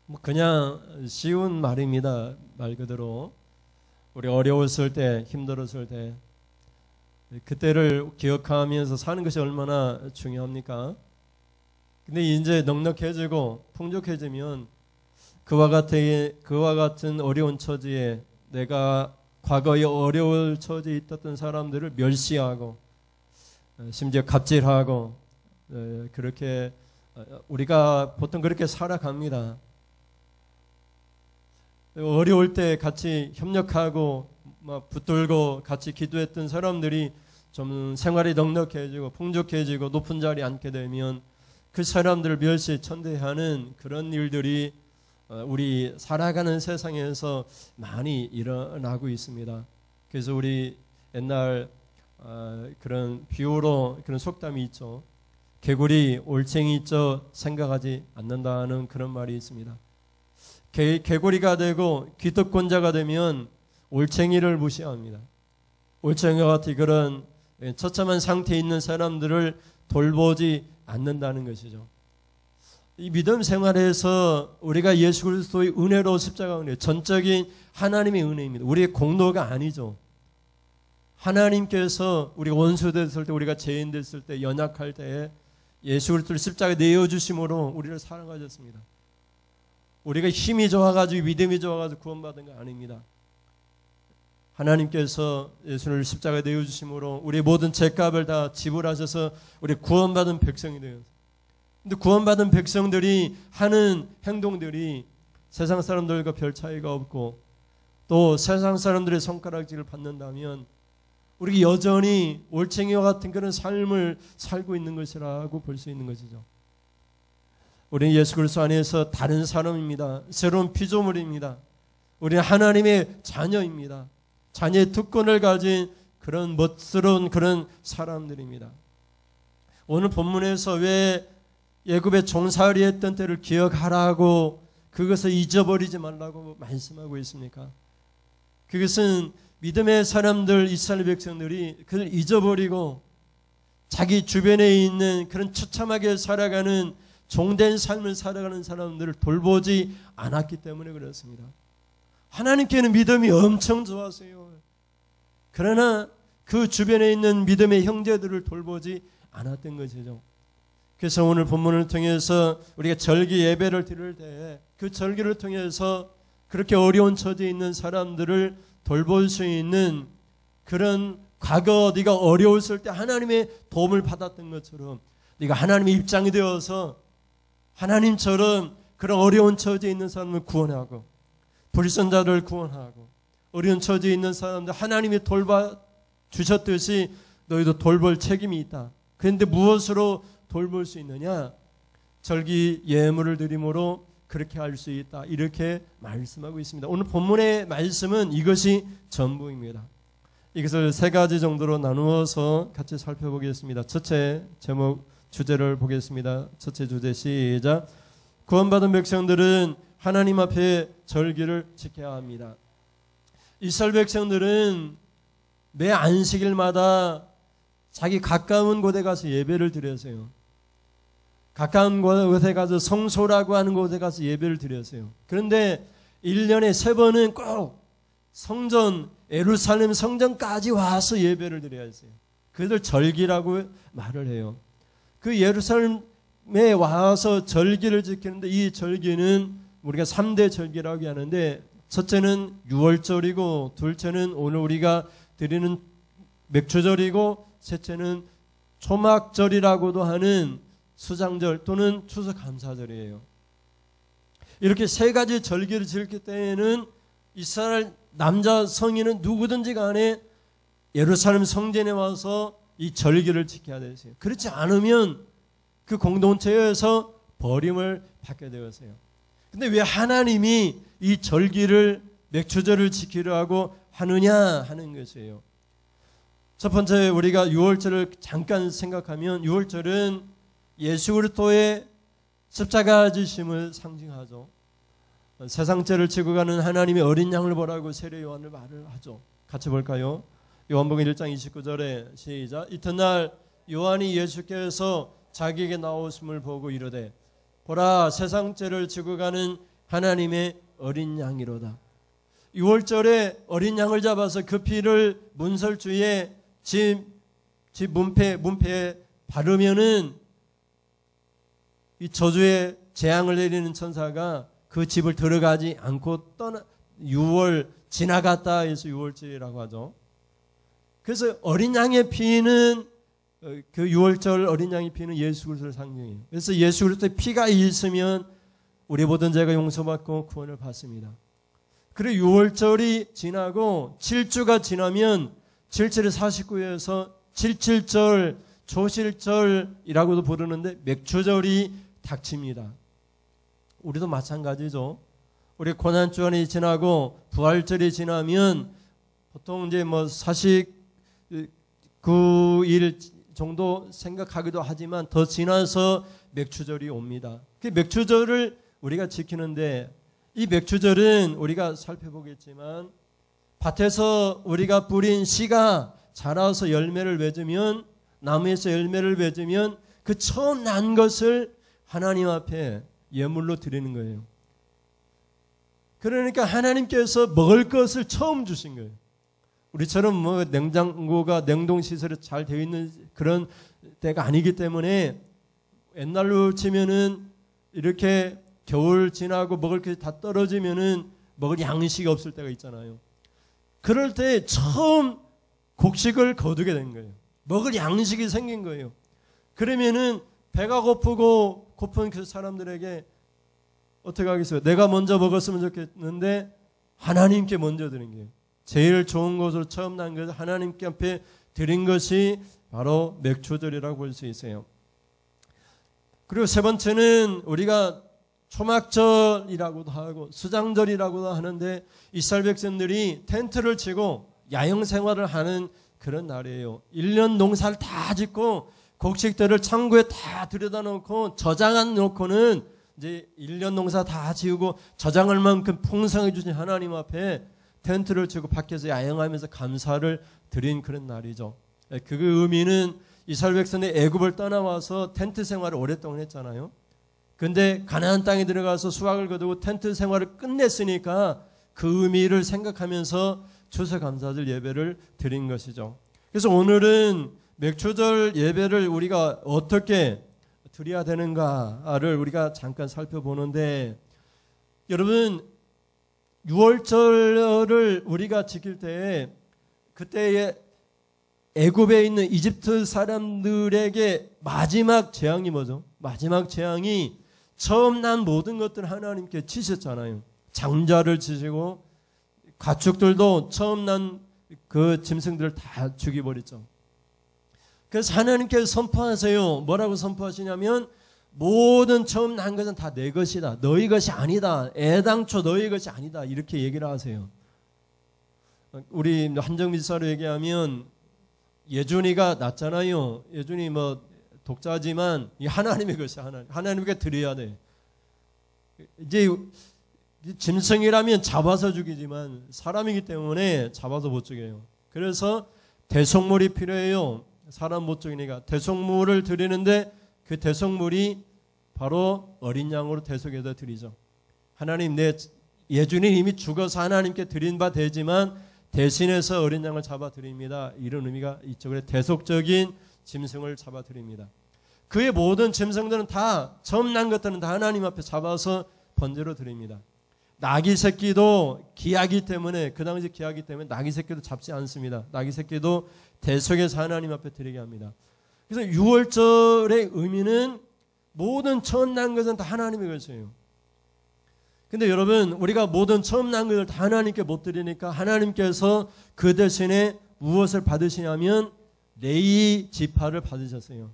뭐 그냥 쉬운 말입니다. 말 그대로 우리 어려웠을 때, 힘들었을 때 그때를 기억하면서 사는 것이 얼마나 중요합니까? 근데 이제 넉넉해지고 풍족해지면 그와 같은 어려운 처지에 내가 과거에 어려울 처지에 있었던 사람들을 멸시하고 심지어 갑질하고 그렇게 우리가 보통 그렇게 살아갑니다. 어려울 때 같이 협력하고 막 붙들고 같이 기도했던 사람들이 좀 생활이 넉넉해지고 풍족해지고 높은 자리에 앉게 되면 그 사람들을 멸시 천대하는 그런 일들이 우리 살아가는 세상에서 많이 일어나고 있습니다. 그래서 우리 옛날 그런 비유로 그런 속담이 있죠. 개구리 올챙이 있죠 생각하지 않는다는 그런 말이 있습니다. 개구리가 되고 기득권자가 되면 올챙이를 무시합니다. 올챙이와 같은 그런 처참한 상태에 있는 사람들을 돌보지 않는다는 것이죠. 이 믿음 생활에서 우리가 예수 그리스도의 은혜로 십자가 은혜, 전적인 하나님의 은혜입니다. 우리의 공로가 아니죠. 하나님께서 우리가 원수 됐을 때, 우리가 죄인 됐을 때, 연약할 때 예수 그리스도를 십자가에 내어주심으로 우리를 사랑하셨습니다. 우리가 힘이 좋아가지고 믿음이 좋아가지고 구원받은 거 아닙니다. 하나님께서 예수를 십자가에 내어주심으로 우리의 모든 죄값을 다 지불하셔서 우리 구원받은 백성이 되었어요. 근데 구원받은 백성들이 하는 행동들이 세상 사람들과 별 차이가 없고 또 세상 사람들의 손가락질을 받는다면 우리가 여전히 올챙이와 같은 그런 삶을 살고 있는 것이라고 볼 수 있는 것이죠. 우리는 예수 그리스도 안에서 다른 사람입니다. 새로운 피조물입니다. 우리는 하나님의 자녀입니다. 자녀의 특권을 가진 그런 멋스러운 그런 사람들입니다. 오늘 본문에서 왜 애굽에 종살이 했던 때를 기억하라고 그것을 잊어버리지 말라고 말씀하고 있습니까? 그것은 믿음의 사람들, 이스라엘 백성들이 그걸 잊어버리고 자기 주변에 있는 그런 처참하게 살아가는 종된 삶을 살아가는 사람들을 돌보지 않았기 때문에 그렇습니다. 하나님께는 믿음이 엄청 좋았어요. 그러나 그 주변에 있는 믿음의 형제들을 돌보지 않았던 것이죠. 그래서 오늘 본문을 통해서 우리가 절기 예배를 드릴 때 그 절기를 통해서 그렇게 어려운 처지에 있는 사람들을 돌볼 수 있는 그런 과거 네가 어려웠을 때 하나님의 도움을 받았던 것처럼 네가 하나님의 입장이 되어서 하나님처럼 그런 어려운 처지에 있는 사람을 구원하고 불선자를 구원하고 어려운 처지에 있는 사람들 하나님이 돌봐 주셨듯이 너희도 돌볼 책임이 있다. 그런데 무엇으로 돌볼 수 있느냐? 절기 예물을 드림으로 그렇게 할 수 있다. 이렇게 말씀하고 있습니다. 오늘 본문의 말씀은 이것이 전부입니다. 이것을 세 가지 정도로 나누어서 같이 살펴보겠습니다. 첫째 제목 주제를 보겠습니다. 첫째 주제 시작. 구원받은 백성들은 하나님 앞에 절기를 지켜야 합니다. 이스라엘 백성들은 매 안식일마다 자기 가까운 곳에 가서 예배를 드렸어요. 가까운 곳에 가서 성소라고 하는 곳에 가서 예배를 드렸어요. 그런데 1년에 3번은 꼭 성전, 예루살렘 성전까지 와서 예배를 드려야 했어요. 그들 절기라고 말을 해요. 그 예루살렘에 와서 절기를 지키는데 이 절기는 우리가 3대 절기라고 하는데 첫째는 유월절이고 둘째는 오늘 우리가 드리는 맥주절이고 셋째는 초막절이라고도 하는 수장절 또는 추수감사절이에요. 이렇게 세 가지 절기를 지킬 때에는 이스라엘 남자 성인은 누구든지 간에 예루살렘 성전에 와서 이 절기를 지켜야 되세요. 그렇지 않으면 그 공동체에서 버림을 받게 되었어요. 근데 왜 하나님이 이 절기를 맥주절을 지키려고 하느냐 하는 것이에요. 첫 번째 우리가 유월절을 잠깐 생각하면 유월절은 예수 그리스도의 십자가 지심을 상징하죠. 세상죄를 지고 가는 하나님의 어린 양을 보라고 세례 요한을 말을 하죠. 같이 볼까요? 요한복음 1장 29절에 시작. 이튿날 요한이 예수께서 자기에게 나오심을 보고 이르되 보라 세상죄를 지고 가는 하나님의 어린 양이로다. 6월절에 어린 양을 잡아서 그 피를 문설주에 집 문패에 바르면은 이 저주의 재앙을 내리는 천사가 그 집을 들어가지 않고 6월 지나갔다 해서 6월절이라고 하죠. 그래서 어린 양의 피는 그 6월절 어린 양의 피는 예수 그리스도를 상징해요. 그래서 예수 그리스도의 피가 있으면 우리 모든 죄가 용서받고 구원을 받습니다. 그리고 6월절이 지나고 7주가 지나면 77의 49에서 77절 조실절이라고도 부르는데 맥추절이 닥칩니다. 우리도 마찬가지죠. 우리 고난주간이 지나고 부활절이 지나면 보통 이제 뭐 49일 정도 생각하기도 하지만 더 지나서 맥추절이 옵니다. 그 맥추절을 우리가 지키는데 이 맥추절은 우리가 살펴보겠지만 밭에서 우리가 뿌린 씨가 자라서 열매를 맺으면 나무에서 열매를 맺으면 그 처음 난 것을 하나님 앞에 예물로 드리는 거예요. 그러니까 하나님께서 먹을 것을 처음 주신 거예요. 우리처럼 뭐 냉장고가 냉동시설이 잘 되어 있는 그런 때가 아니기 때문에 옛날로 치면은 이렇게 겨울 지나고 먹을 게 다 떨어지면은 먹을 양식이 없을 때가 있잖아요. 그럴 때 처음 곡식을 거두게 된 거예요. 먹을 양식이 생긴 거예요. 그러면은 배가 고픈 그 사람들에게 어떻게 하겠어요? 내가 먼저 먹었으면 좋겠는데 하나님께 먼저 드린 거예요. 제일 좋은 것으로 처음 난 것을 하나님께 앞에 드린 것이 바로 맥추절이라고 볼 수 있어요. 그리고 세 번째는 우리가 초막절이라고도 하고 수장절이라고도 하는데 이스라엘 백성들이 텐트를 치고 야영 생활을 하는 그런 날이에요. 1년 농사를 다 짓고 곡식들을 창고에 다 들여다 놓고 저장해 놓고는 이제 1년 농사 다 지우고 저장할 만큼 풍성해 주신 하나님 앞에 텐트를 치고 밖에서 야영하면서 감사를 드린 그런 날이죠. 그 의미는 이스라엘 백성이 애굽을 떠나와서 텐트 생활을 오랫동안 했잖아요. 근데 가나안 땅에 들어가서 수확을 거두고 텐트 생활을 끝냈으니까 그 의미를 생각하면서 추수감사절 예배를 드린 것이죠. 그래서 오늘은 맥추절 예배를 우리가 어떻게 드려야 되는가를 우리가 잠깐 살펴보는데, 여러분 6월절을 우리가 지킬 때 그때의 애굽에 있는 이집트 사람들에게 마지막 재앙이 뭐죠? 마지막 재앙이 처음 난 모든 것들 하나님께 치셨잖아요. 장자를 치시고 가축들도 처음 난 그 짐승들을 다 죽여버렸죠. 그래서 하나님께서 선포하세요. 뭐라고 선포하시냐면 모든 처음 난 것은 다 내 것이다. 너희 것이 아니다. 애당초 너희 것이 아니다. 이렇게 얘기를 하세요. 우리 한정민 사로 얘기하면 예준이가 낳잖아요. 예준이 뭐 독자지만 이 하나님의 것이 하나님께 드려야 돼. 이제 짐승이라면 잡아서 죽이지만 사람이기 때문에 잡아서 못 죽여요. 그래서 대속물이 필요해요. 사람 못 죽이니까 대속물을 드리는데 그 대속물이 바로 어린 양으로 대속해서 드리죠. 하나님, 내 예준이 이미 죽어서 하나님께 드린 바 되지만 대신해서 어린 양을 잡아 드립니다. 이런 의미가 있죠. 그래서 대속적인 짐승을 잡아 드립니다. 그의 모든 짐승들은 다 처음 난 것들은 다 하나님 앞에 잡아서 번제로 드립니다. 나귀 새끼도 귀하기 때문에, 그 당시 귀하기 때문에 나귀 새끼도 잡지 않습니다. 나귀 새끼도 대속해서 하나님 앞에 드리게 합니다. 그래서 6월절의 의미는 모든 처음 난 것은 다 하나님의 것이에요. 근데 여러분, 우리가 모든 처음 난 것을 다 하나님께 못 드리니까 하나님께서 그 대신에 무엇을 받으시냐면 레위 지파를 받으셨어요.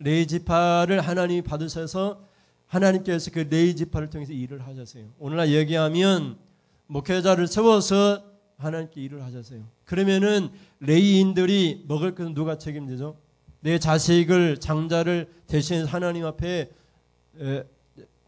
레위 지파를 하나님이 받으셔서 하나님께서 그 레위 지파를 통해서 일을 하셨어요. 오늘날 얘기하면 목회자를 세워서 하나님께 일을 하셨어요. 그러면은 레위인들이 먹을 것은 누가 책임지죠? 내 자식을, 장자를 대신 하나님 앞에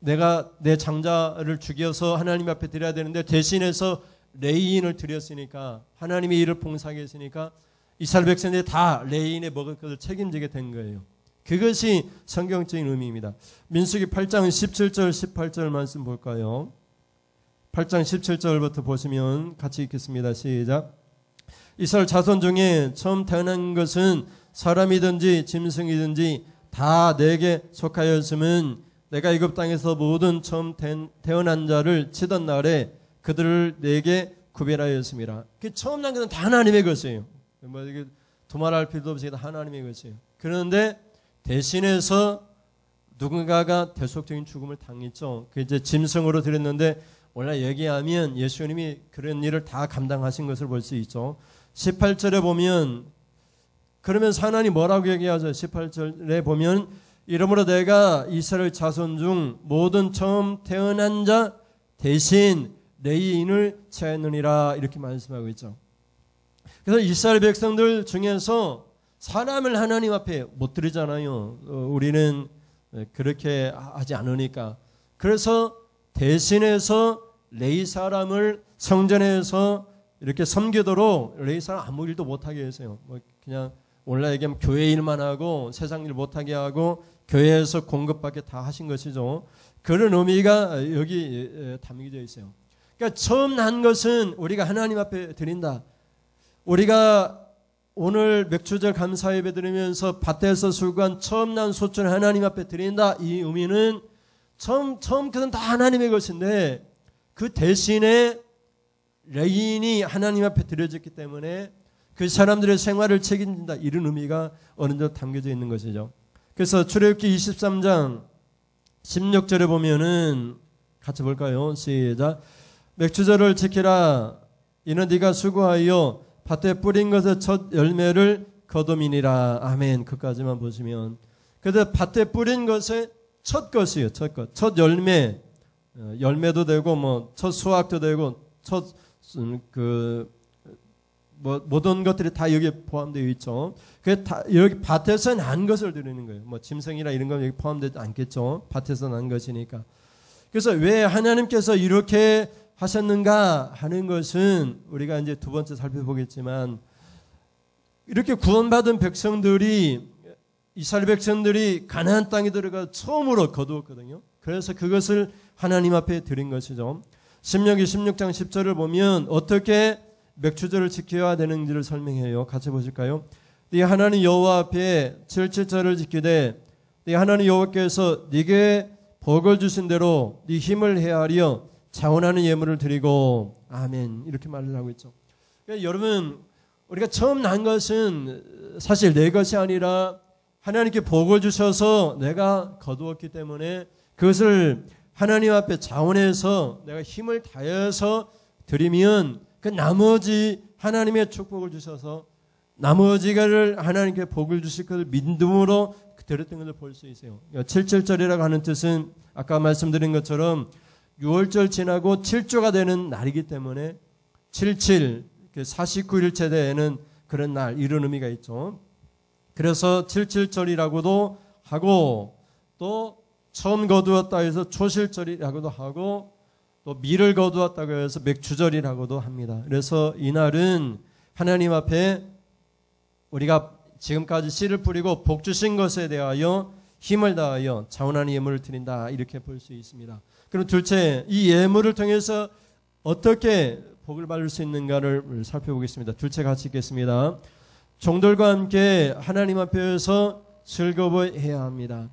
내가 내 장자를 죽여서 하나님 앞에 드려야 되는데 대신해서 레위인을 드렸으니까, 하나님의 일을 봉사하게 했으니까 이스라엘 백성들이 다 레위인의 먹을 것을 책임지게 된 거예요. 그것이 성경적인 의미입니다. 민수기 8장 17절 18절 말씀 볼까요? 8장 17절부터 보시면 같이 읽겠습니다. 시작. 이스라엘 자손 중에 처음 태어난 것은 사람이든지 짐승이든지 다 내게 속하였음은 내가 이굽 땅에서 모든 처음 태어난 자를 치던 날에 그들을 내게 구별하였습니다. 그 처음 난 것은 다 하나님의 것이에요. 뭐 이게 두말할 필요도 없이 다 하나님의 것이에요. 그런데 대신해서 누군가가 대속적인 죽음을 당했죠. 그 이제 짐승으로 드렸는데 원래 얘기하면 예수님이 그런 일을 다 감당하신 것을 볼 수 있죠. 18절에 보면 그러면서 하나님 뭐라고 얘기하죠? 18절에 보면 이러므로 내가 이스라엘 자손 중 모든 처음 태어난 자 대신 레위인을 취하였느니라 이렇게 말씀하고 있죠. 그래서 이스라엘 백성들 중에서 사람을 하나님 앞에 못 드리잖아요. 우리는 그렇게 하지 않으니까. 그래서 대신해서 레위 사람을 성전에서 이렇게 섬기도록 레위 사람 아무 일도 못하게 했어요. 뭐 그냥 원래 얘기하면 교회 일만 하고 세상 일 못하게 하고 교회에서 공급받게 다 하신 것이죠. 그런 의미가 여기 담겨져 있어요. 그러니까 처음 난 것은 우리가 하나님 앞에 드린다. 우리가 오늘 맥주절 감사 예배 드리면서 밭에서 수고한 처음 난 소출 하나님 앞에 드린다. 이 의미는 처음 그건 다 하나님의 것인데 그 대신에 레위인이 하나님 앞에 드려졌기 때문에 그 사람들의 생활을 책임진다. 이런 의미가 어느 정도 담겨져 있는 것이죠. 그래서 출애굽기 23장 16절에 보면은 같이 볼까요? 시작. 맥주절을 지키라. 이는 네가 수고하여 밭에 뿌린 것의 첫 열매를 거둠이니라. 아멘. 그까지만 보시면. 그런데 밭에 뿌린 것의 첫 것이에요. 첫 것. 첫 열매. 열매도 되고 뭐 첫 수확도 되고 첫 모든 것들이 다 여기에 포함되어 있죠. 그 다 여기 밭에서 난 것을 드리는 거예요. 뭐 짐승이나 이런 건 여기 포함되지 않겠죠. 밭에서 난 것이니까. 그래서 왜 하나님께서 이렇게 하셨는가 하는 것은 우리가 이제 두 번째 살펴보겠지만 이렇게 구원받은 백성들이 이스라엘 백성들이 가나안 땅에 들어가 처음으로 거두었거든요. 그래서 그것을 하나님 앞에 드린 것이죠. 신명기 16장 10절을 보면 어떻게 맥주절을 지켜야 되는지를 설명해요. 같이 보실까요? 네 하나님 여호와 앞에 7절을 지키되 네 하나님 여호와께서 네게 복을 주신 대로 네 힘을 헤아려 자원하는 예물을 드리고 아멘 이렇게 말을 하고 있죠. 그러니까 여러분 우리가 처음 난 것은 사실 내 것이 아니라 하나님께 복을 주셔서 내가 거두었기 때문에 그것을 하나님 앞에 자원해서 내가 힘을 다해서 드리면 그 나머지 하나님의 축복을 주셔서 나머지를 하나님께 복을 주실 것을 믿음으로 드렸던 것을 볼 수 있어요. 77절이라고 하는 뜻은 아까 말씀드린 것처럼 6월절 지나고 7조가 되는 날이기 때문에 77, 49일째 되는 그런 날 이런 의미가 있죠. 그래서 77절이라고도 하고 또 처음 거두었다 해서 초실절이라고도 하고 또 밀을 거두었다고 해서 맥주절이라고도 합니다. 그래서 이날은 하나님 앞에 우리가 지금까지 씨를 뿌리고 복 주신 것에 대하여 힘을 다하여 자원하는 예물을 드린다 이렇게 볼 수 있습니다. 그럼 둘째 이 예물을 통해서 어떻게 복을 받을 수 있는가를 살펴보겠습니다. 둘째 같이 읽겠습니다. 종들과 함께 하나님 앞에서 즐거워해야 합니다.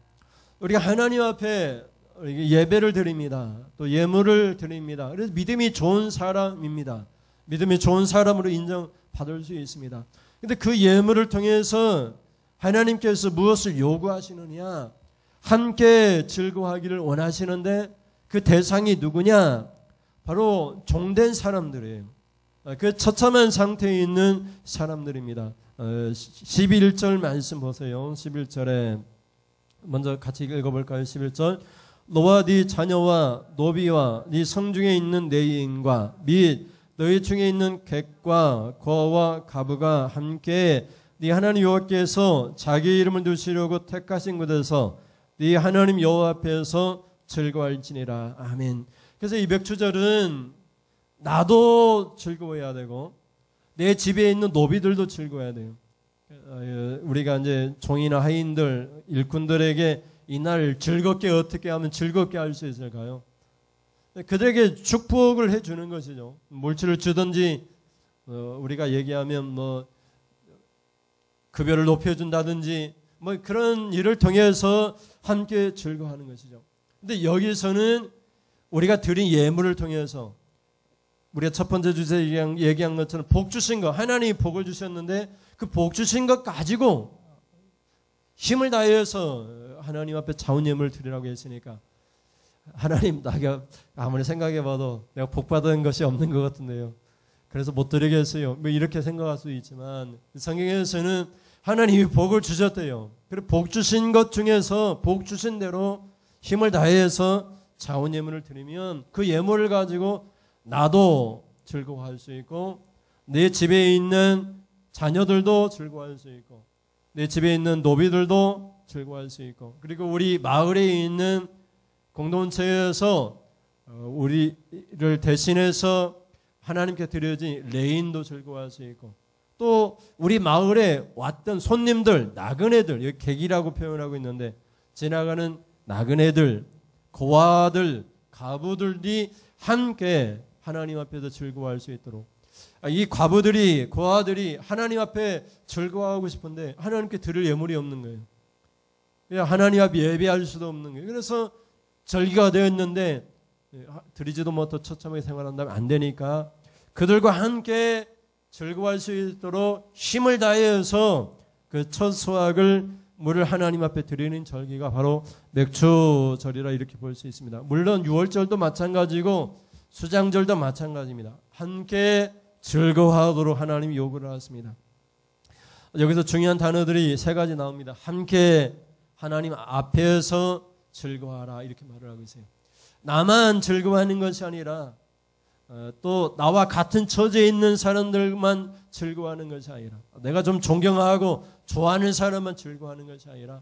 우리가 하나님 앞에 예배를 드립니다. 또 예물을 드립니다. 그래서 믿음이 좋은 사람입니다. 믿음이 좋은 사람으로 인정받을 수 있습니다. 근데 그 예물을 통해서 하나님께서 무엇을 요구하시느냐? 함께 즐거워하기를 원하시는데 그 대상이 누구냐? 바로 종된 사람들이에요. 그 처참한 상태에 있는 사람들입니다. 11절 말씀 보세요. 11절에 먼저 같이 읽어볼까요? 11절 너와 네 자녀와 노비와 네 성중에 있는 레위인과 및 너희 중에 있는 객과 거와 가부가 함께 네 하나님 여호와께서 자기 이름을 두시려고 택하신 곳에서 네 하나님 여호와 앞에서 즐거워할지니라. 아멘. 그래서 이 맥주절은 나도 즐거워해야 되고 내 집에 있는 노비들도 즐거워해야 돼요. 우리가 이제 종이나 하인들 일꾼들에게 이날 즐겁게 어떻게 하면 즐겁게 할 수 있을까요? 그들에게 축복을 해주는 것이죠. 물질을 주든지 우리가 얘기하면 뭐 급여를 높여준다든지 뭐 그런 일을 통해서 함께 즐거워하는 것이죠. 근데 여기서는 우리가 드린 예물을 통해서 우리가 첫 번째 주제에 얘기한 것처럼 복 주신 것, 하나님이 복을 주셨는데 그 복 주신 것 가지고 힘을 다해서 하나님 앞에 자원 예물을 드리라고 했으니까 하나님, 내가 아무리 생각해봐도 내가 복 받은 것이 없는 것 같은데요. 그래서 못 드리겠어요. 뭐 이렇게 생각할 수 있지만 성경에서는 하나님이 복을 주셨대요. 그리고 복 주신 것 중에서 복 주신 대로 힘을 다해서 자원 예물을 드리면 그 예물을 가지고 나도 즐거워할 수 있고 내 집에 있는 자녀들도 즐거워할 수 있고 내 집에 있는 노비들도 즐거워할 수 있고 그리고 우리 마을에 있는 공동체에서 우리를 대신해서 하나님께 드려진 레인도 즐거워할 수 있고 또 우리 마을에 왔던 손님들, 나그네들, 여기 객이라고 표현하고 있는데 지나가는 나그네들, 고아들, 가부들이 함께 하나님 앞에서 즐거워할 수 있도록 이 과부들이, 고아들이 하나님 앞에 즐거워하고 싶은데 하나님께 드릴 예물이 없는 거예요. 그냥 하나님 앞에 예배할 수도 없는 거예요. 그래서 절기가 되었는데 드리지도 못하고 처참하게 생활한다면 안 되니까 그들과 함께 즐거워할 수 있도록 힘을 다해서 그 첫 수확을 물을 하나님 앞에 드리는 절기가 바로 맥주절이라 이렇게 볼 수 있습니다. 물론 유월절도 마찬가지고 수장절도 마찬가지입니다. 함께 즐거워하도록 하나님이 요구를 하십니다. 여기서 중요한 단어들이 세 가지 나옵니다. 함께 하나님 앞에서 즐거워하라 이렇게 말을 하고 있어요. 나만 즐거워하는 것이 아니라 또 나와 같은 처지에 있는 사람들만 즐거워하는 것이 아니라 내가 좀 존경하고 좋아하는 사람만 즐거워하는 것이 아니라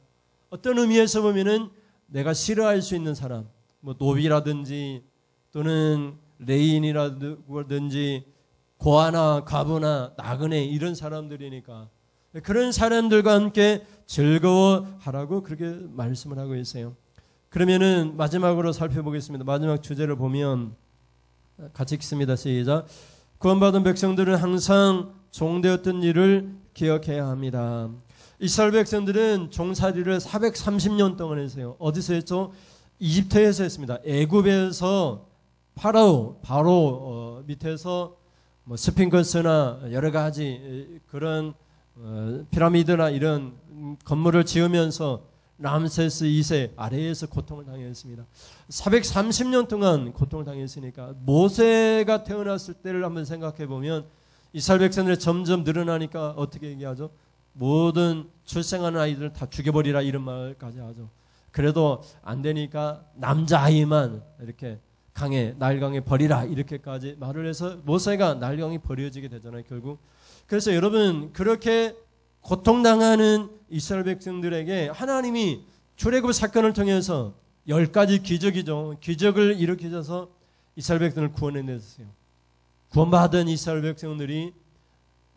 어떤 의미에서 보면은 내가 싫어할 수 있는 사람, 뭐 노비라든지 또는 레인이라든지 고아나 과부나 나그네 이런 사람들이니까 그런 사람들과 함께 즐거워하라고 그렇게 말씀을 하고 있어요. 그러면은 마지막으로 살펴보겠습니다. 마지막 주제를 보면 같이 읽습니다. 시작. 구원받은 백성들은 항상 종되었던 일을 기억해야 합니다. 이스라엘 백성들은 종살이를 430년 동안 했어요. 어디서 했죠? 이집트에서 했습니다. 애굽에서 바로 밑에서 뭐 스핑크스나 여러 가지 그런 피라미드나 이런 건물을 지으면서 람세스 2세 아래에서 고통을 당했습니다. 430년 동안 고통을 당했으니까 모세가 태어났을 때를 한번 생각해 보면 이스라엘 백성들이 점점 늘어나니까 어떻게 얘기하죠? 모든 출생하는 아이들을 다 죽여버리라 이런 말까지 하죠. 그래도 안 되니까 남자아이만 이렇게 날강에 버리라 이렇게까지 말을 해서 모세가 날강에 버려지게 되잖아요. 결국. 그래서 여러분 그렇게 고통당하는 이스라엘 백성들에게 하나님이 출애굽 사건을 통해서 10가지 기적이죠. 기적을 일으키셔서 이스라엘 백성을 구원해냈어요. 구원받은 이스라엘 백성들이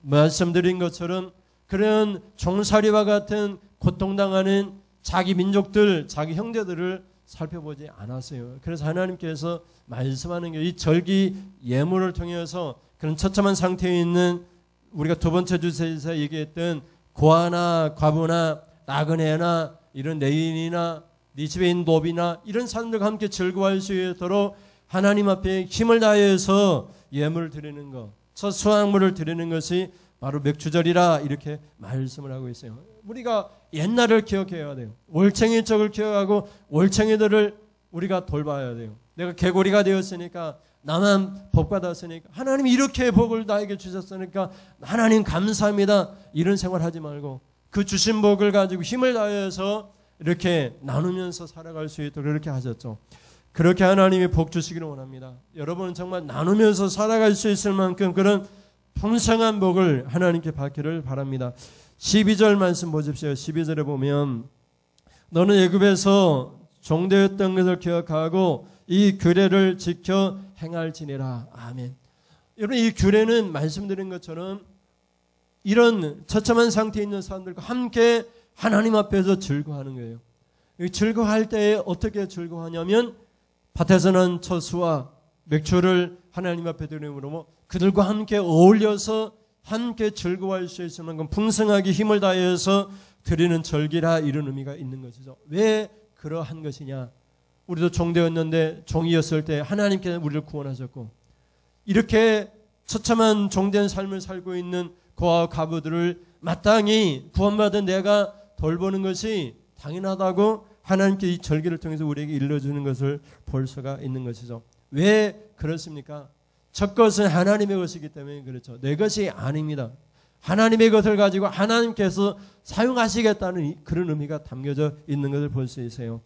말씀드린 것처럼 그런 종살이와 같은 고통당하는 자기 민족들, 자기 형제들을 살펴보지 않았어요. 그래서 하나님께서 말씀하는 게 이 절기 예물을 통해서 그런 처참한 상태에 있는 우리가 두 번째 주제에서 얘기했던 고아나 과부나 나그네나 이런 레인이나 네 집에 있는 노비나 이런 사람들과 함께 즐거워할 수 있도록 하나님 앞에 힘을 다해서 예물을 드리는 것, 첫 수확물을 드리는 것이 바로 맥주절이라 이렇게 말씀을 하고 있어요. 우리가 옛날을 기억해야 돼요. 올챙이 쪽을 기억하고 올챙이들을 우리가 돌봐야 돼요. 내가 개구리가 되었으니까 나만 복 받았으니까 하나님이 이렇게 복을 나에게 주셨으니까 하나님 감사합니다. 이런 생활하지 말고 그 주신 복을 가지고 힘을 다해서 이렇게 나누면서 살아갈 수 있도록 그렇게 하셨죠. 그렇게 하나님이 복 주시기를 원합니다. 여러분은 정말 나누면서 살아갈 수 있을 만큼 그런 풍성한 복을 하나님께 받기를 바랍니다. 12절 말씀 보십시오. 12절에 보면 너는 애굽에서 종되었던 것을 기억하고 이 규례를 지켜 행할지니라. 아멘. 여러분 이 규례는 말씀드린 것처럼 이런 처참한 상태에 있는 사람들과 함께 하나님 앞에서 즐거워하는 거예요. 즐거워할 때 어떻게 즐거워하냐면 밭에서 난 처수와 맥주를 하나님 앞에 드림으로 그들과 함께 어울려서 함께 즐거워할 수 있는 건 풍성하게 힘을 다해서 드리는 절기라 이런 의미가 있는 것이죠. 왜 그러한 것이냐? 우리도 종되었는데 종이었을 때 하나님께서 우리를 구원하셨고 이렇게 처참한 종된 삶을 살고 있는 고아와 과부들을 마땅히 구원받은 내가 돌보는 것이 당연하다고 하나님께 이 절기를 통해서 우리에게 일러주는 것을 볼 수가 있는 것이죠. 왜 그렇습니까? 첫 것은 하나님의 것이기 때문에 그렇죠. 내 것이 아닙니다. 하나님의 것을 가지고 하나님께서 사용하시겠다는 그런 의미가 담겨져 있는 것을 볼 수 있어요.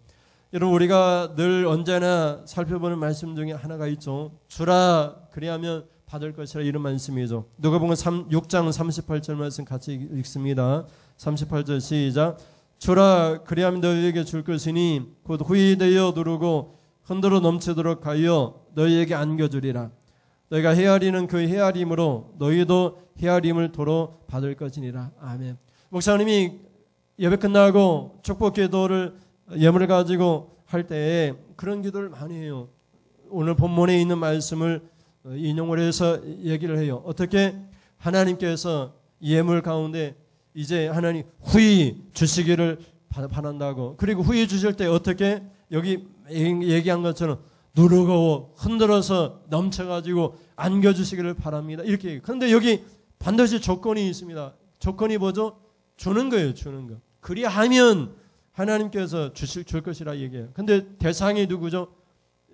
여러분, 우리가 늘 언제나 살펴보는 말씀 중에 하나가 있죠. 주라 그리하면 받을 것이라 이런 말씀이죠. 누가복음 6장 38절 말씀 같이 읽습니다. 38절 시작. 주라 그리하면 너희에게 줄 것이니 곧 후히되어 누르고 흔들어 넘치도록 하여 너희에게 안겨주리라. 너희가 헤아리는 그 헤아림으로 너희도 헤아림을 도로 받을 것이니라. 아멘. 목사님이 예배 끝나고 축복 기도를 예물을 가지고 할 때에 그런 기도를 많이 해요. 오늘 본문에 있는 말씀을 인용을 해서 얘기를 해요. 어떻게 하나님께서 예물 가운데 이제 하나님 후히 주시기를 바란다고. 그리고 후히 주실 때 어떻게 여기 얘기한 것처럼 누르고 흔들어서 넘쳐가지고 안겨주시기를 바랍니다. 이렇게 얘기해요. 그런데 여기 반드시 조건이 있습니다. 조건이 뭐죠? 주는 거예요. 주는 거. 그리하면 하나님께서 줄 것이라 얘기해요. 근데 대상이 누구죠?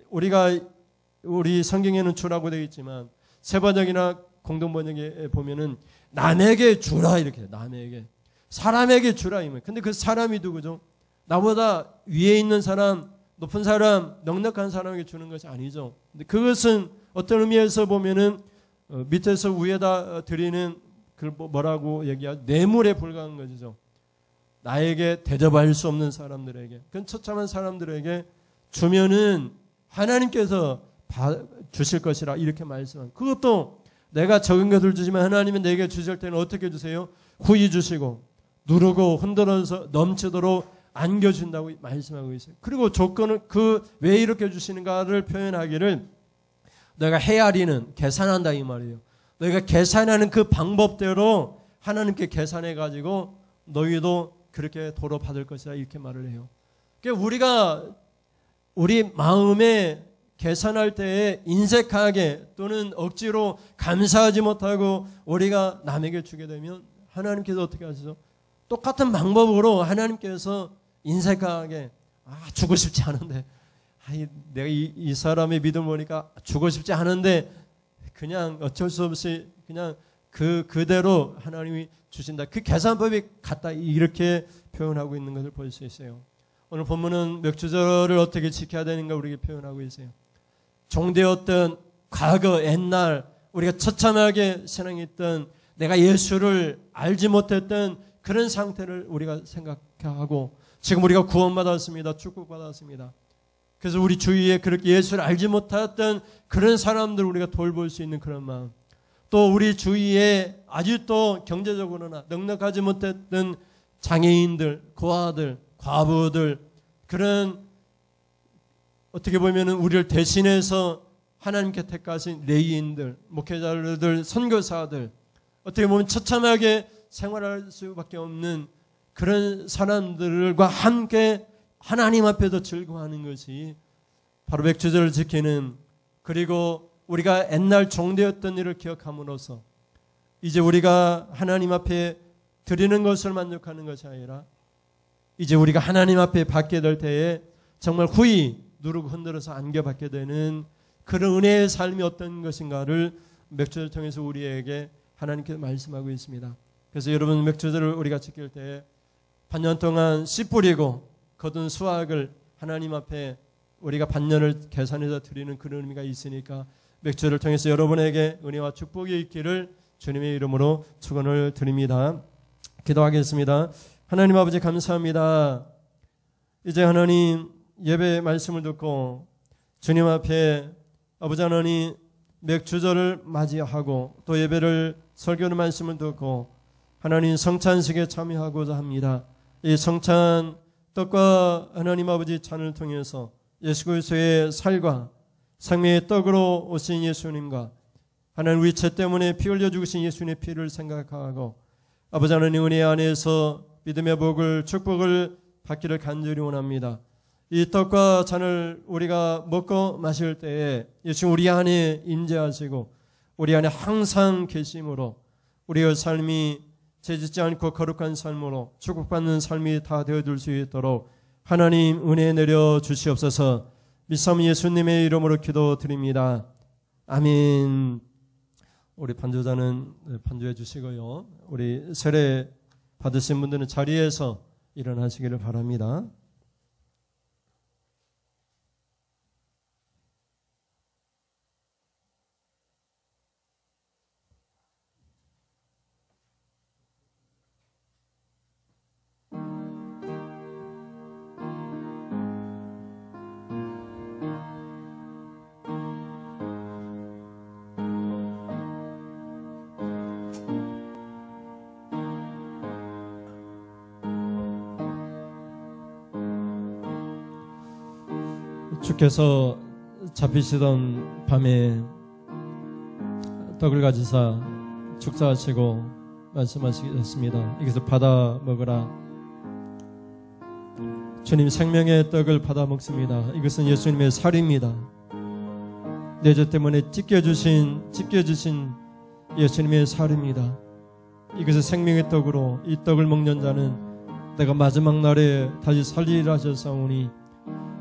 우리 성경에는 주라고 되어 있지만 세번역이나 공동번역에 보면은 남에게 주라 이렇게 남에게 사람에게 주라 이면. 근데 그 사람이 누구죠? 나보다 위에 있는 사람, 높은 사람, 넉넉한 사람에게 주는 것이 아니죠. 근데 그것은 어떤 의미에서 보면은 밑에서 위에다 드리는 그 뭐라고 얘기하죠? 뇌물에 불과한 것이죠. 나에게 대접할 수 없는 사람들에게, 그 처참한 사람들에게 주면은 하나님께서 주실 것이라 이렇게 말씀합니다. 그것도 내가 적은 것을 주지만 하나님은 내게 주실 때는 어떻게 주세요? 후히 주시고 누르고 흔들어서 넘치도록 안겨준다고 말씀하고 있어요. 그리고 조건을 왜 이렇게 주시는가를 표현하기를 내가 헤아리는 계산한다 이 말이에요. 너희가 계산하는 그 방법대로 하나님께 계산해 가지고 너희도 그렇게 도로 받을 것이라 이렇게 말을 해요. 그러니까 우리가 우리 마음에 계산할 때에 인색하게 또는 억지로 감사하지 못하고 우리가 남에게 주게 되면 하나님께서 어떻게 하시죠? 똑같은 방법으로 하나님께서 인색하게 주고 싶지 않은데 내가 이 사람의 믿음 보니까 주고 싶지 않은데 그냥 어쩔 수 없이 그냥 그대로 하나님이 주신다. 그 계산법이 같다. 이렇게 표현하고 있는 것을 볼 수 있어요. 오늘 본문은 맥주절을 어떻게 지켜야 되는가 우리에게 표현하고 있어요. 종되었던 과거 옛날 우리가 처참하게 신앙했던 내가 예수를 알지 못했던 그런 상태를 우리가 생각하고 지금 우리가 구원받았습니다. 축복받았습니다. 그래서 우리 주위에 그렇게 예수를 알지 못했던 그런 사람들 우리가 돌볼 수 있는 그런 마음, 또 우리 주위에 아직도 경제적으로나 넉넉하지 못했던 장애인들, 고아들, 과부들, 그런 어떻게 보면은 우리를 대신해서 하나님께 택하신 레위인들, 목회자들, 선교사들, 어떻게 보면 처참하게 생활할 수밖에 없는 그런 사람들과 함께 하나님 앞에서 즐거워하는 것이 바로 맥주절을 지키는, 그리고 우리가 옛날 종되었던 일을 기억함으로써 이제 우리가 하나님 앞에 드리는 것을 만족하는 것이 아니라 이제 우리가 하나님 앞에 받게 될 때에 정말 후히 누르고 흔들어서 안겨받게 되는 그런 은혜의 삶이 어떤 것인가를 맥주절을 통해서 우리에게 하나님께서 말씀하고 있습니다. 그래서 여러분, 맥주절을 우리가 지킬 때 반년 동안 씨 뿌리고 거둔 수확을 하나님 앞에 우리가 반년을 계산해서 드리는 그런 의미가 있으니까 맥주를 통해서 여러분에게 은혜와 축복이 있기를 주님의 이름으로 축원을 드립니다. 기도하겠습니다. 하나님 아버지 감사합니다. 이제 하나님 예배 말씀을 듣고 주님 앞에 아버지 하나님 맥주절을 맞이하고 또 예배를 설교하는 말씀을 듣고 하나님 성찬식에 참여하고자 합니다. 이 성찬 떡과 하나님 아버지 잔을 통해서 예수 그리스도의 살과 생명의 떡으로 오신 예수님과 하나님 우리 죄 때문에 피 흘려 죽으신 예수님의 피를 생각하고 아버지 하나님 은혜 안에서 믿음의 복을 축복을 받기를 간절히 원합니다. 이 떡과 잔을 우리가 먹고 마실 때에 예수 우리 안에 임재하시고 우리 안에 항상 계심으로 우리의 삶이 죄짓지 않고 거룩한 삶으로 축복받는 삶이 다 되어줄 수 있도록 하나님 은혜 내려 주시옵소서. 믿사오니 예수님의 이름으로 기도드립니다. 아멘. 우리 반주자는 반주해 주시고요. 우리 세례 받으신 분들은 자리에서 일어나시기를 바랍니다. 주께서 잡히시던 밤에 떡을 가지사 축사하시고 말씀하셨습니다. 이것을 받아 먹으라. 주님 생명의 떡을 받아 먹습니다. 이것은 예수님의 살입니다. 내 죄 때문에 찢겨주신 예수님의 살입니다. 이것을 생명의 떡으로 이 떡을 먹는 자는 내가 마지막 날에 다시 살리리라 하셨사오니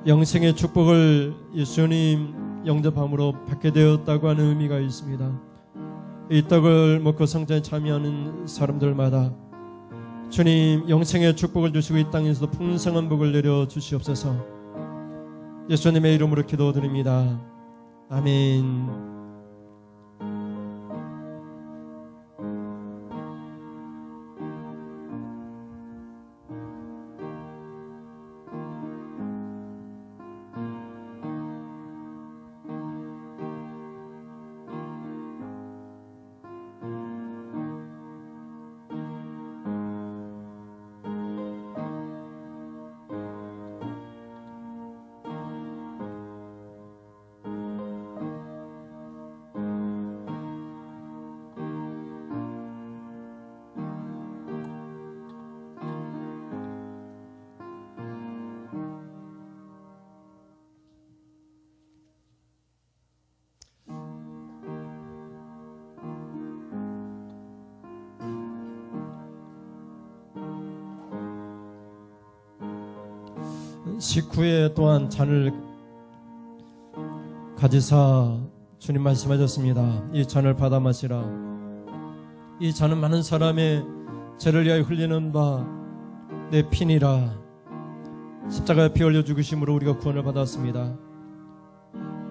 영생의 축복을 예수님 영접함으로 받게 되었다고 하는 의미가 있습니다. 이 떡을 먹고 성전에 참여하는 사람들마다 주님 영생의 축복을 주시고 이 땅에서도 풍성한 복을 내려 주시옵소서. 예수님의 이름으로 기도드립니다. 아멘. 식후에 또한 잔을 가지사 주님 말씀하셨습니다. 이 잔을 받아 마시라. 이 잔은 많은 사람의 죄를 위하여 흘리는 바 내 피니라. 십자가에 피 흘려 죽으심으로 우리가 구원을 받았습니다.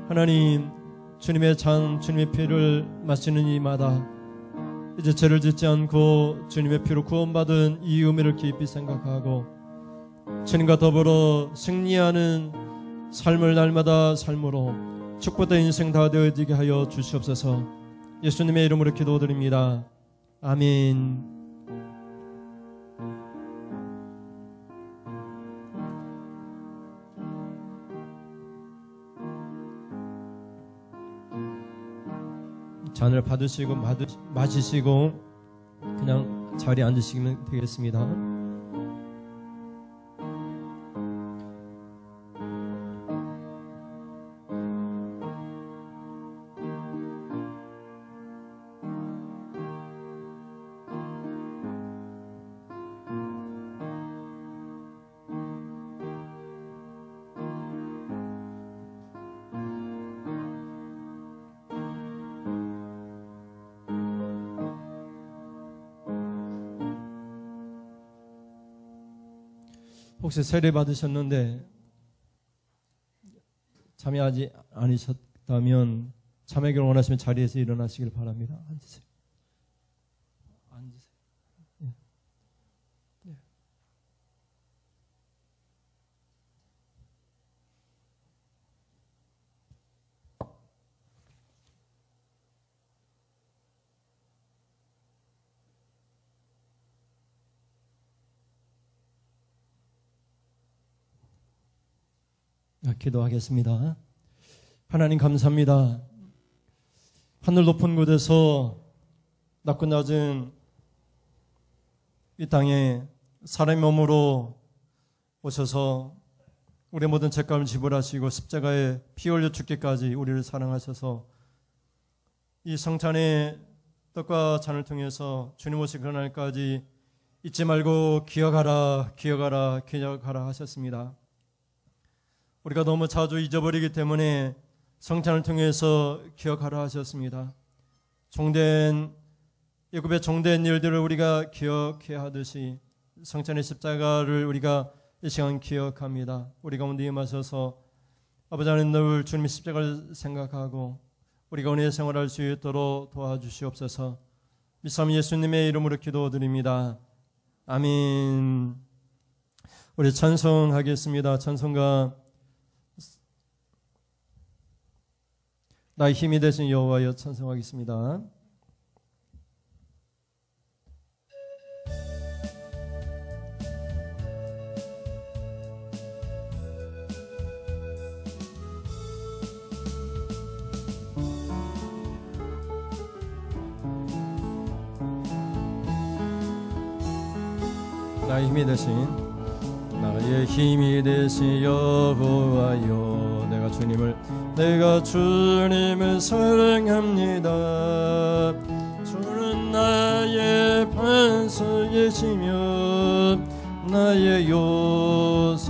하나님 주님의 잔 주님의 피를 마시는 이마다 이제 죄를 짓지 않고 주님의 피로 구원받은 이 의미를 깊이 생각하고 주님과 더불어 승리하는 삶을 날마다 삶으로 축복된 인생 다 되어지게 하여 주시옵소서. 예수님의 이름으로 기도드립니다. 아멘. 잔을 받으시고 마시시고 그냥 자리에 앉으시면 되겠습니다. 혹시 세례 받으셨는데 참여하지 않으셨다면 참여하기를 원하시면 자리에서 일어나시길 바랍니다. 앉으세요. 앉으세요. 네. 네. 기도하겠습니다. 하나님 감사합니다. 하늘 높은 곳에서 낮고 낮은 이 땅에 사람의 몸으로 오셔서 우리 모든 죄값을 지불하시고 십자가에 피 흘려 죽기까지 우리를 사랑하셔서 이 성찬의 떡과 잔을 통해서 주님 오실 그날까지 잊지 말고 기억하라 하셨습니다. 우리가 너무 자주 잊어버리기 때문에 성찬을 통해서 기억하라 하셨습니다. 애굽의 종된 일들을 우리가 기억해야 하듯이 성찬의 십자가를 우리가 이 시간 기억합니다. 우리 가운데 임하셔서 아버지 하나님 늘 주님의 십자가를 생각하고 우리가 은혜의 생활할 수 있도록 도와주시옵소서. 미삼 예수님의 이름으로 기도드립니다. 아멘. 우리 찬송하겠습니다. 찬송가 나의 힘이 되신 여호와여 찬송하겠습니다. 나의 힘이 되신 여호와여 내가 주님을 사랑합니다. 주는 나의 반석이시며 나의 요새시라.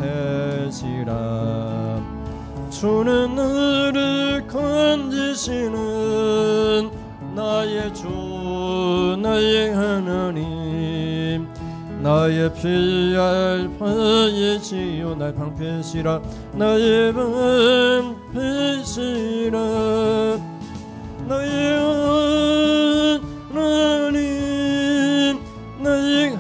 주는 나를 건지시는 나의 주 나의 하나님. 나의 피 알파이시요 나의 방패시라. 나의 방패시라. 나의 하나님 나의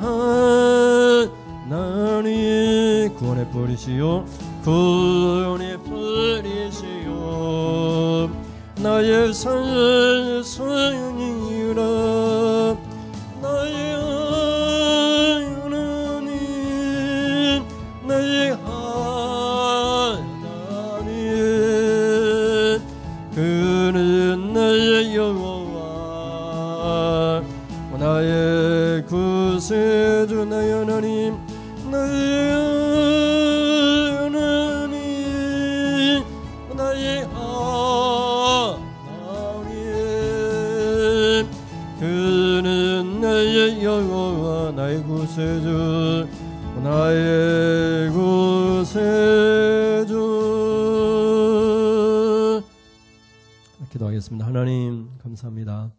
하나님. 구원의 뿌리시요 구원의 뿌리시요 나의 산성이라. 나의 그는 나의 여호와 나의 구세주 나의 하나님 나의 하나님 나의 하나님. 그는 나의 여호와 나의 구세주 나의 구세주. 기도하겠습니다. 하나님 감사합니다.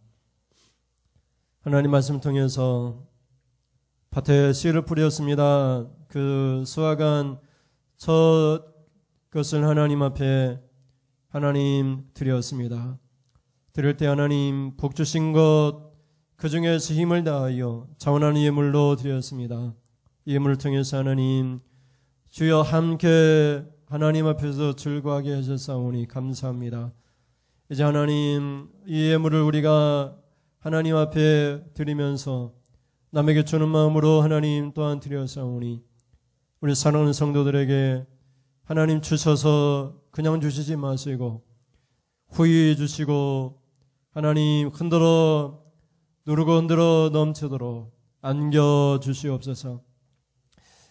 하나님 말씀 통해서 밭에 씨를 뿌렸습니다. 그 수확한 첫 것을 하나님 앞에 하나님 드렸습니다. 드릴 때 하나님 복 주신 것 그 중에서 힘을 다하여 자원하는 예물로 드렸습니다. 이 예물을 통해서 하나님 주여 함께 하나님 앞에서 즐거워하게 하셨사오니 감사합니다. 이제 하나님 이 예물을 우리가 하나님 앞에 드리면서 남에게 주는 마음으로 하나님 또한 드렸사오니 우리 사랑하는 성도들에게 하나님 주셔서 그냥 주시지 마시고 후히 주시고 하나님 흔들어 누르고 흔들어 넘치도록 안겨주시옵소서.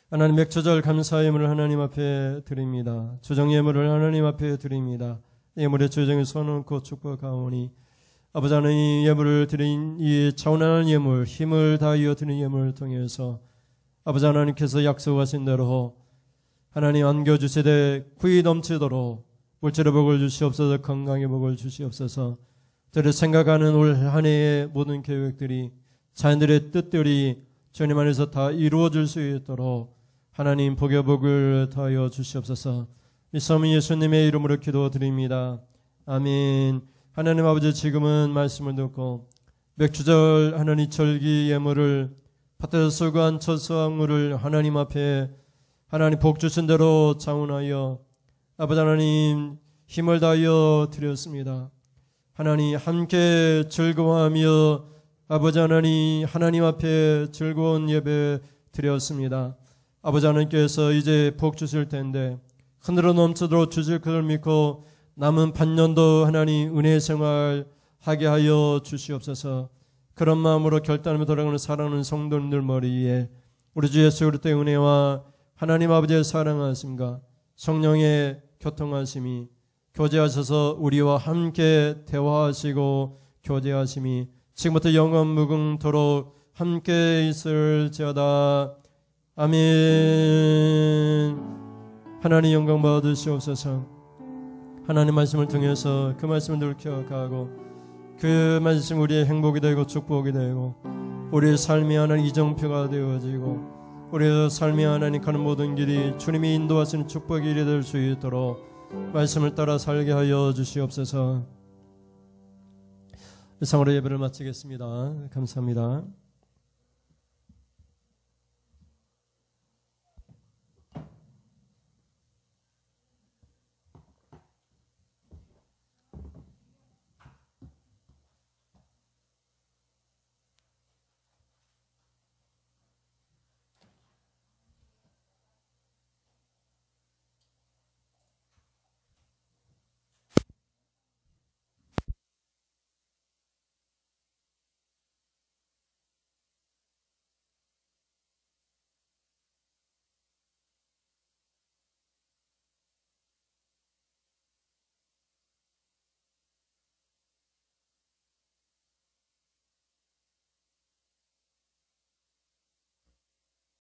하나님 맥주절 감사 예물을 하나님 앞에 드립니다. 주정 예물을 하나님 앞에 드립니다. 예물의 주정에 손얹고 축복하오니 아버지 하나님 이 예물을 드린 이 차원하는 예물 힘을 다하여 드린 예물을 통해서 아버지 하나님께서 약속하신 대로 하나님 안겨주시되 구이 넘치도록 물질의 복을 주시옵소서. 건강의 복을 주시옵소서. 저를 생각하는 올 한 해의 모든 계획들이 자녀들의 뜻들이 주님 안에서 다 이루어질 수 있도록 하나님 복의 복을 더하여 주시옵소서. 미사미 예수님의 이름으로 기도드립니다. 아멘. 하나님 아버지 지금은 말씀을 듣고 맥주절 하나님 절기 예물을 밭에서 수고한 첫 수확물을 하나님 앞에 하나님 복 주신 대로 자원하여 아버지 하나님 힘을 다하여 드렸습니다. 하나님 함께 즐거워하며 아버지 하나님 앞에 즐거운 예배 드렸습니다. 아버지 하나님께서 이제 복 주실 텐데 흔들어 넘쳐도록 주실 것을 믿고 남은 반년도 하나님 은혜 생활 하게 하여 주시옵소서. 그런 마음으로 결단하며 돌아가는 사랑하는 성도님들 머리에 우리 주 예수 그리스도의 은혜와 하나님 아버지의 사랑하심과 성령의 교통하심이 교제하셔서 우리와 함께 대화하시고 교제하심이 지금부터 영원 무궁토록 함께 있을지어다. 아멘. 하나님 영광 받으시옵소서. 하나님 말씀을 통해서 그 말씀을 늘 기억하고 그 말씀 우리의 행복이 되고 축복이 되고 우리의 삶이 하나님 이정표가 되어지고 우리의 삶이 하나님 가는 모든 길이 주님이 인도하시는 축복의 길이 될 수 있도록 말씀을 따라 살게 하여 주시옵소서. 이상으로 예배를 마치겠습니다. 감사합니다.